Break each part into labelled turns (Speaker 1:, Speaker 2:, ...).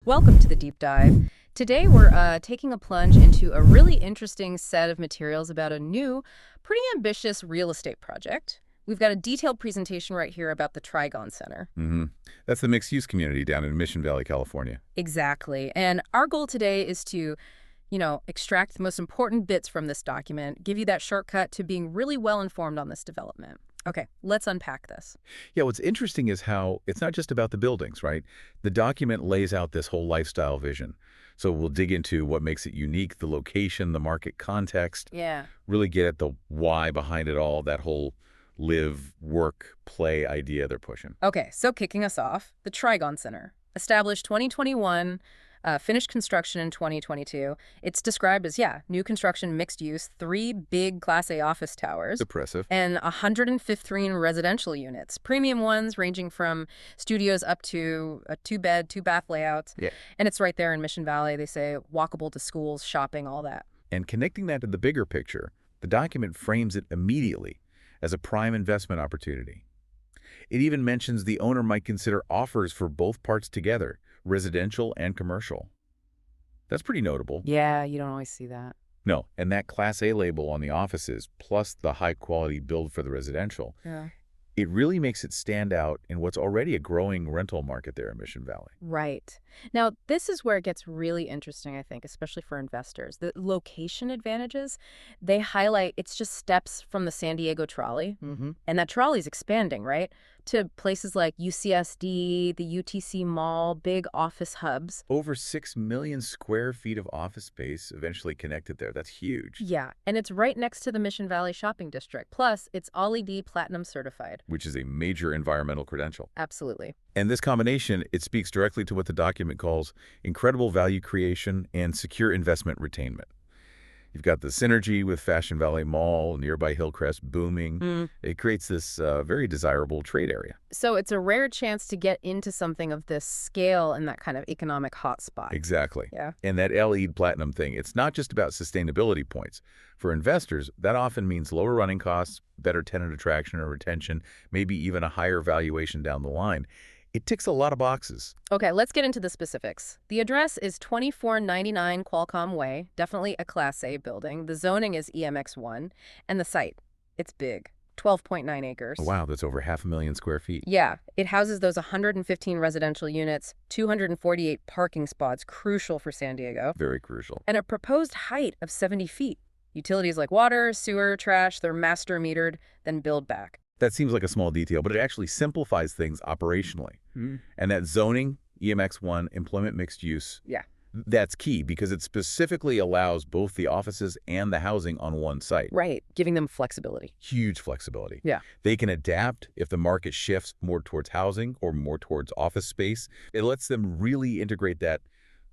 Speaker 1: Welcome to the deep dive. Today we're taking a plunge into a really interesting set of materials about a new, pretty ambitious real estate project. We've got a detailed presentation right here about the Trygon Centre.
Speaker 2: hmm That's the mixed-use community down in Mission Valley, California.
Speaker 1: Exactly. And our goal today is to, extract the most important bits from this document, give you that shortcut to being really well informed on this development. Okay, let's unpack this.
Speaker 2: Yeah, what's interesting is how it's not just about the buildings, right? The document lays out this whole lifestyle vision. So we'll dig into what makes it unique, the location, the market context,
Speaker 1: Yeah.
Speaker 2: really get at the why behind it all, that whole live, work, play idea they're pushing.
Speaker 1: Okay, so kicking us off, the Trygon Centre, established 2021, finished construction in 2022. It's described as, new construction, mixed use, 3 big Class A office towers,
Speaker 2: Depressive.
Speaker 1: and 115 residential units, premium ones ranging from studios up to a 2-bed, 2-bath layouts.
Speaker 2: Yeah.
Speaker 1: And it's right there in Mission Valley. They say walkable to schools, shopping, all that.
Speaker 2: And connecting that to the bigger picture, the document frames it immediately as a prime investment opportunity. It even mentions the owner might consider offers for both parts together, residential and commercial. That's pretty notable.
Speaker 1: Yeah, you don't always see that.
Speaker 2: No, and that Class A label on the offices, plus the high-quality build for the residential,
Speaker 1: Yeah.
Speaker 2: it really makes it stand out in what's already a growing rental market there in Mission Valley.
Speaker 1: Right. Now, this is where it gets really interesting, I think, especially for investors. The location advantages, they highlight it's just steps from the San Diego trolley. And that trolley's expanding, right? To places like UCSD, the UTC Mall, big office hubs.
Speaker 2: Over 6 million square feet of office space eventually connected there. That's huge.
Speaker 1: Yeah, and it's right next to the Mission Valley Shopping District. Plus, it's LEED Platinum certified.
Speaker 2: Which is a major environmental credential.
Speaker 1: Absolutely.
Speaker 2: And this combination, it speaks directly to what the document calls incredible value creation and secure investment retainment. You've got the synergy with Fashion Valley Mall, nearby Hillcrest booming. It creates this very desirable trade area.
Speaker 1: So it's a rare chance to get into something of this scale and that kind of economic hotspot.
Speaker 2: Exactly.
Speaker 1: Yeah.
Speaker 2: And that LEED Platinum thing, it's not just about sustainability points. For investors, that often means lower running costs, better tenant attraction or retention, maybe even a higher valuation down the line. It ticks a lot of boxes.
Speaker 1: Okay, let's get into the specifics. The address is 2499 Qualcomm Way, definitely a Class A building. The zoning is EMX1, and the site, it's big, 12.9 acres.
Speaker 2: Wow, that's over 500,000 square feet.
Speaker 1: Yeah, it houses those 115 residential units, 248 parking spots, crucial for San Diego,
Speaker 2: Very crucial.
Speaker 1: and a proposed height of 70 feet. Utilities like water, sewer, trash, they're master metered, then build back.
Speaker 2: That seems like a small detail, but it actually simplifies things operationally. And that zoning, EMX1, employment mixed use,
Speaker 1: Yeah.
Speaker 2: that's key because it specifically allows both the offices and the housing on one site.
Speaker 1: Right, giving them flexibility.
Speaker 2: Huge flexibility.
Speaker 1: Yeah.
Speaker 2: They can adapt if the market shifts more towards housing or more towards office space. It lets them really integrate that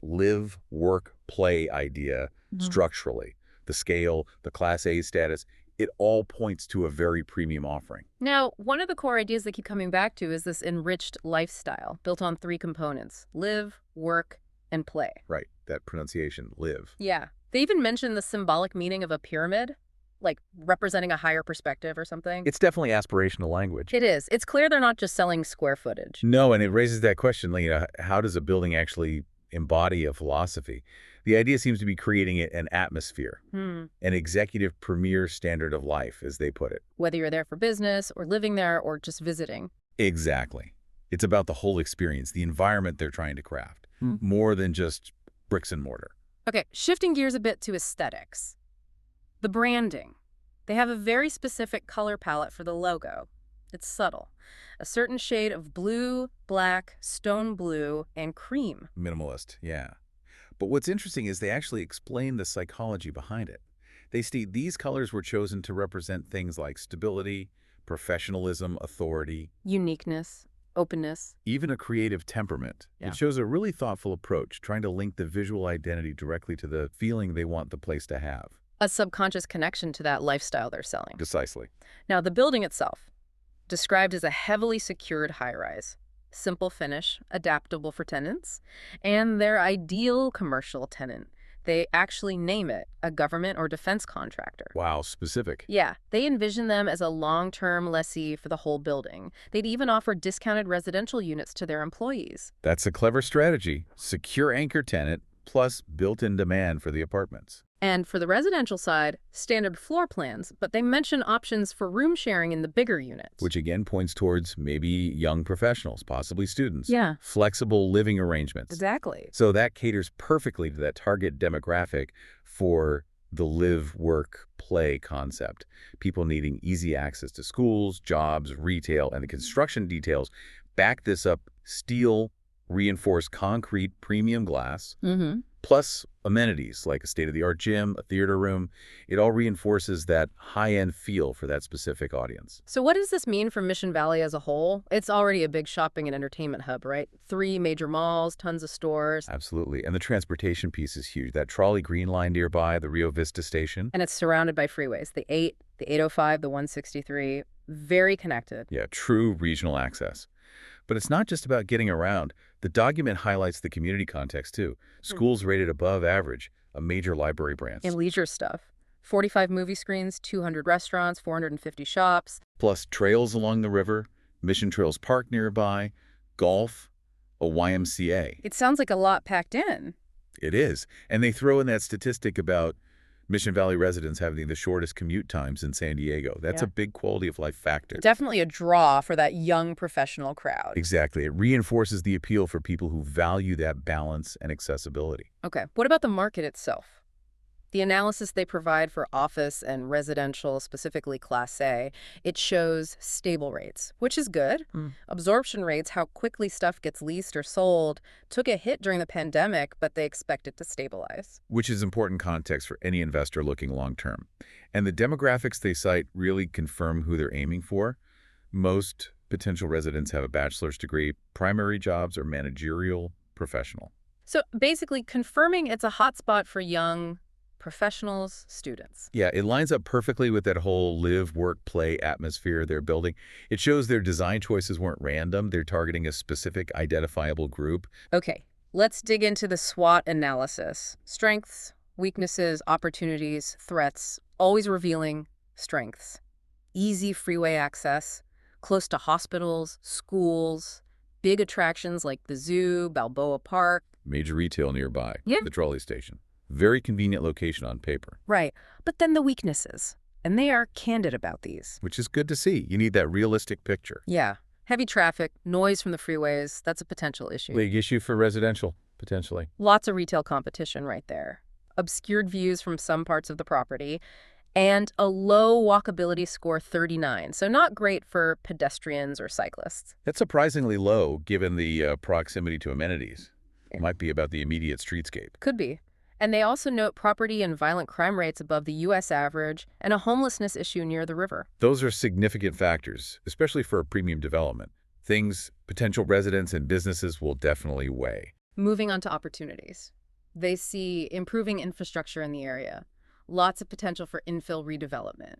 Speaker 2: live, work, play idea structurally. The scale, the Class A status, it all points to a very premium offering.
Speaker 1: Now, one of the core ideas they keep coming back to is this enriched lifestyle built on 3 components: live, work, and play.
Speaker 2: Right, that pronunciation, live.
Speaker 1: Yeah. They even mention the symbolic meaning of a pyramid, like representing a higher perspective or something.
Speaker 2: It's definitely aspirational language.
Speaker 1: It is. It's clear they're not just selling square footage.
Speaker 2: No, and it raises that question, how does a building actually embody a philosophy? The idea seems to be creating an atmosphere, an executive premier standard of life, as they put it.
Speaker 1: Whether you're there for business or living there or just visiting.
Speaker 2: Exactly. It's about the whole experience, the environment they're trying to craft, more than just bricks and mortar.
Speaker 1: Okay, shifting gears a bit to aesthetics. The branding. They have a very specific color palette for the logo. It's subtle. A certain shade of blue, black, stone blue, and cream.
Speaker 2: Minimalist, yeah. But what's interesting is they actually explain the psychology behind it. They state these colors were chosen to represent things like stability, professionalism, authority,
Speaker 1: Uniqueness, openness.
Speaker 2: even a creative temperament.
Speaker 1: Yeah.
Speaker 2: It shows a really thoughtful approach, trying to link the visual identity directly to the feeling they want the place to have.
Speaker 1: A subconscious connection to that lifestyle they're selling.
Speaker 2: Precisely.
Speaker 1: Now, the building itself, described as a heavily secured high-rise. Simple finish, adaptable for tenants, and their ideal commercial tenant. They actually name it a government or defense contractor.
Speaker 2: Wow, specific.
Speaker 1: Yeah, they envision them as a long-term lessee for the whole building. They'd even offer discounted residential units to their employees.
Speaker 2: That's a clever strategy. Secure anchor tenant plus built-in demand for the apartments.
Speaker 1: And for the residential side, standard floor plans, but they mention options for room sharing in the bigger units.
Speaker 2: Which again points towards maybe young professionals, possibly students.
Speaker 1: Yeah.
Speaker 2: Flexible living arrangements.
Speaker 1: Exactly.
Speaker 2: So that caters perfectly to that target demographic for the live, work, play concept. People needing easy access to schools, jobs, retail, and the construction details back this up: steel, reinforced concrete, premium glass, plus amenities like a state-of-the-art gym, a theater room. It all reinforces that high-end feel for that specific audience.
Speaker 1: So what does this mean for Mission Valley as a whole? It's already a big shopping and entertainment hub, right? 3 major malls, tons of stores.
Speaker 2: Absolutely. And the transportation piece is huge. That trolley green line nearby, the Rio Vista station.
Speaker 1: And it's surrounded by freeways, the 8, the 805, the 163, very connected.
Speaker 2: Yeah, true regional access. But it's not just about getting around. The document highlights the community context, too. Schools rated above average, a major library branch.
Speaker 1: And leisure stuff. 45 movie screens, 200 restaurants, 450 shops.
Speaker 2: Plus trails along the river, Mission Trails Park nearby, golf, a YMCA.
Speaker 1: It sounds like a lot packed in.
Speaker 2: It is. And they throw in that statistic about Mission Valley residents having the shortest commute times in San Diego. That's a big quality of life factor.
Speaker 1: Definitely a draw for that young professional crowd.
Speaker 2: Exactly. It reinforces the appeal for people who value that balance and accessibility.
Speaker 1: Okay, what about the market itself? The analysis they provide for office and residential, specifically Class A, it shows stable rates, which is good. Absorption rates, how quickly stuff gets leased or sold, took a hit during the pandemic, but they expect it to stabilize.
Speaker 2: Which is important context for any investor looking long-term. And the demographics they cite really confirm who they're aiming for. Most potential residents have a bachelor's degree, primary jobs are managerial, professional.
Speaker 1: So basically confirming it's a hotspot for young professionals, students.
Speaker 2: Yeah, it lines up perfectly with that whole live, work, play atmosphere they're building. It shows their design choices weren't random. They're targeting a specific identifiable group.
Speaker 1: Okay, let's dig into the SWOT analysis. Strengths, weaknesses, opportunities, threats, always revealing strengths. Easy freeway access, close to hospitals, schools, big attractions like the zoo, Balboa Park.
Speaker 2: Major retail nearby,
Speaker 1: Yeah.
Speaker 2: the trolley station. Very convenient location on paper.
Speaker 1: Right, but then the weaknesses. And they are candid about these.
Speaker 2: Which is good to see. You need that realistic picture.
Speaker 1: Yeah, heavy traffic, noise from the freeways, that's a potential issue.
Speaker 2: Big issue for residential, potentially.
Speaker 1: Lots of retail competition right there. Obscured views from some parts of the property. And a low walkability score 39, so not great for pedestrians or cyclists.
Speaker 2: That's surprisingly low given the proximity to amenities. It might be about the immediate streetscape.
Speaker 1: Could be. And they also note property and violent crime rates above the U.S. average and a homelessness issue near the river.
Speaker 2: Those are significant factors, especially for a premium development. Things potential residents and businesses will definitely weigh.
Speaker 1: Moving on to opportunities. They see improving infrastructure in the area. Lots of potential for infill redevelopment.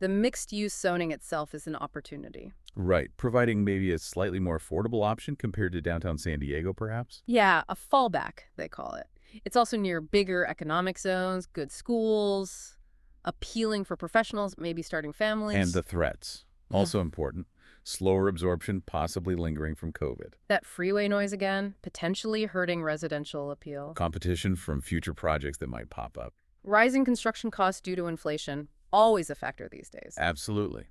Speaker 1: The mixed-use zoning itself is an opportunity.
Speaker 2: Right, providing maybe a slightly more affordable option compared to downtown San Diego, perhaps?
Speaker 1: Yeah, a fallback, they call it. It's also near bigger economic zones, good schools, appealing for professionals, maybe starting families.
Speaker 2: And the threats, also important. Slower absorption, possibly lingering from COVID.
Speaker 1: That freeway noise again, potentially hurting residential appeal.
Speaker 2: Competition from future projects that might pop up.
Speaker 1: Rising construction costs due to inflation, always a factor these days.
Speaker 2: Absolutely.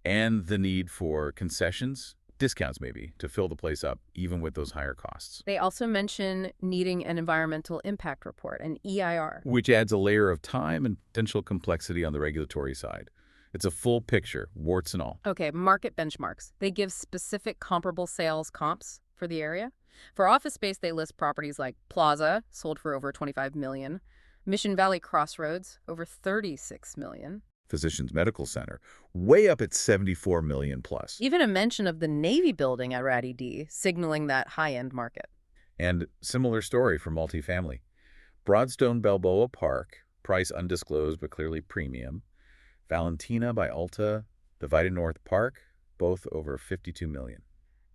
Speaker 2: And the need for concessions, discounts maybe, to fill the place up, even with those higher costs.
Speaker 1: They also mention needing an environmental impact report, an EIR.
Speaker 2: Which adds a layer of time and potential complexity on the regulatory side. It's a full picture, warts and all.
Speaker 1: Okay, market benchmarks. They give specific comparable sales comps for the area. For office space, they list properties like Plaza, sold for over $25 million. Mission Valley Crossroads, over $36 million.
Speaker 2: Physicians Medical Center, way up at $74 million plus.
Speaker 1: Even a mention of the Navy building at Ratty D, signaling that high-end market.
Speaker 2: And similar story for multifamily. Broadstone Balboa Park, price undisclosed but clearly premium. Valentina by Alta, the Vita North Park, both over $52 million.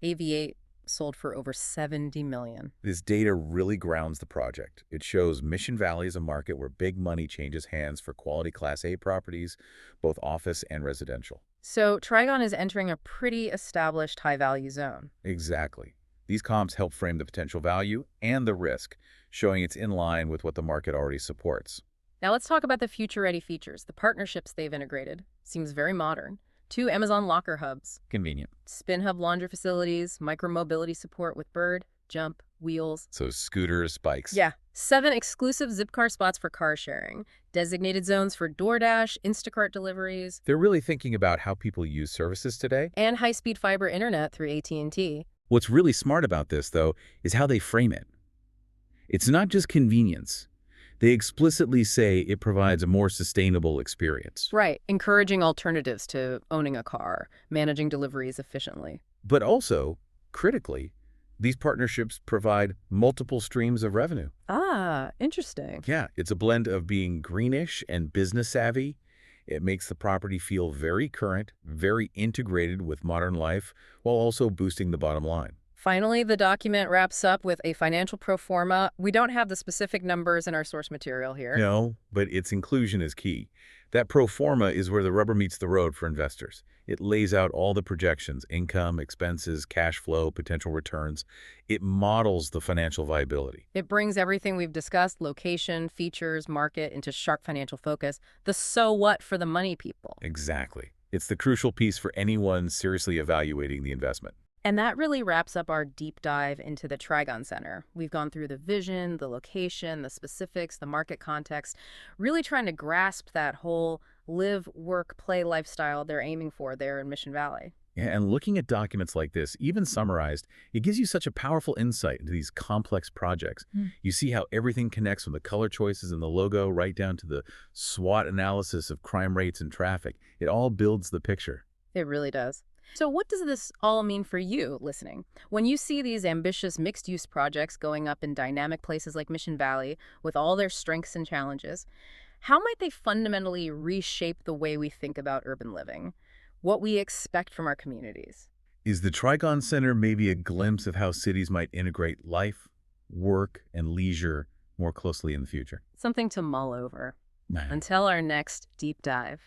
Speaker 1: AV8, sold for over $70 million.
Speaker 2: This data really grounds the project. It shows Mission Valley is a market where big money changes hands for quality Class A properties, both office and residential.
Speaker 1: So Trygon is entering a pretty established high-value zone.
Speaker 2: Exactly. These comps help frame the potential value and the risk, showing it's in line with what the market already supports.
Speaker 1: Now let's talk about the future-ready features, the partnerships they've integrated. Seems very modern. 2 Amazon locker hubs,
Speaker 2: Convenient.
Speaker 1: spin hub laundry facilities, micro-mobility support with Bird, Jump, Wheels.
Speaker 2: So scooters, bikes.
Speaker 1: Yeah. 7 exclusive Zipcar spots for car sharing, designated zones for DoorDash, Instacart deliveries,
Speaker 2: They're really thinking about how people use services today.
Speaker 1: and high-speed fiber internet through AT&T.
Speaker 2: What's really smart about this, though, is how they frame it. It's not just convenience. They explicitly say it provides a more sustainable experience.
Speaker 1: Right, encouraging alternatives to owning a car, managing deliveries efficiently.
Speaker 2: But also, critically, these partnerships provide multiple streams of revenue.
Speaker 1: Ah, interesting.
Speaker 2: Yeah, it's a blend of being greenish and business savvy. It makes the property feel very current, very integrated with modern life, while also boosting the bottom line.
Speaker 1: Finally, the document wraps up with a financial pro forma. We don't have the specific numbers in our source material here.
Speaker 2: No, but its inclusion is key. That pro forma is where the rubber meets the road for investors. It lays out all the projections, income, expenses, cash flow, potential returns. It models the financial viability.
Speaker 1: It brings everything we've discussed, location, features, market, into sharp financial focus. The so what for the money people.
Speaker 2: Exactly. It's the crucial piece for anyone seriously evaluating the investment.
Speaker 1: And that really wraps up our deep dive into the Trygon Centre. We've gone through the vision, the location, the specifics, the market context, really trying to grasp that whole live, work, play lifestyle they're aiming for there in Mission Valley.
Speaker 2: Yeah, and looking at documents like this, even summarized, it gives you such a powerful insight into these complex projects. You see how everything connects from the color choices and the logo right down to the SWOT analysis of crime rates and traffic. It all builds the picture.
Speaker 1: It really does. So what does this all mean for you listening? When you see these ambitious mixed-use projects going up in dynamic places like Mission Valley with all their strengths and challenges, how might they fundamentally reshape the way we think about urban living, what we expect from our communities?
Speaker 2: Is the Trygon Center maybe a glimpse of how cities might integrate life, work, and leisure more closely in the future?
Speaker 1: Something to mull over.
Speaker 2: Man.
Speaker 1: Until our next deep dive.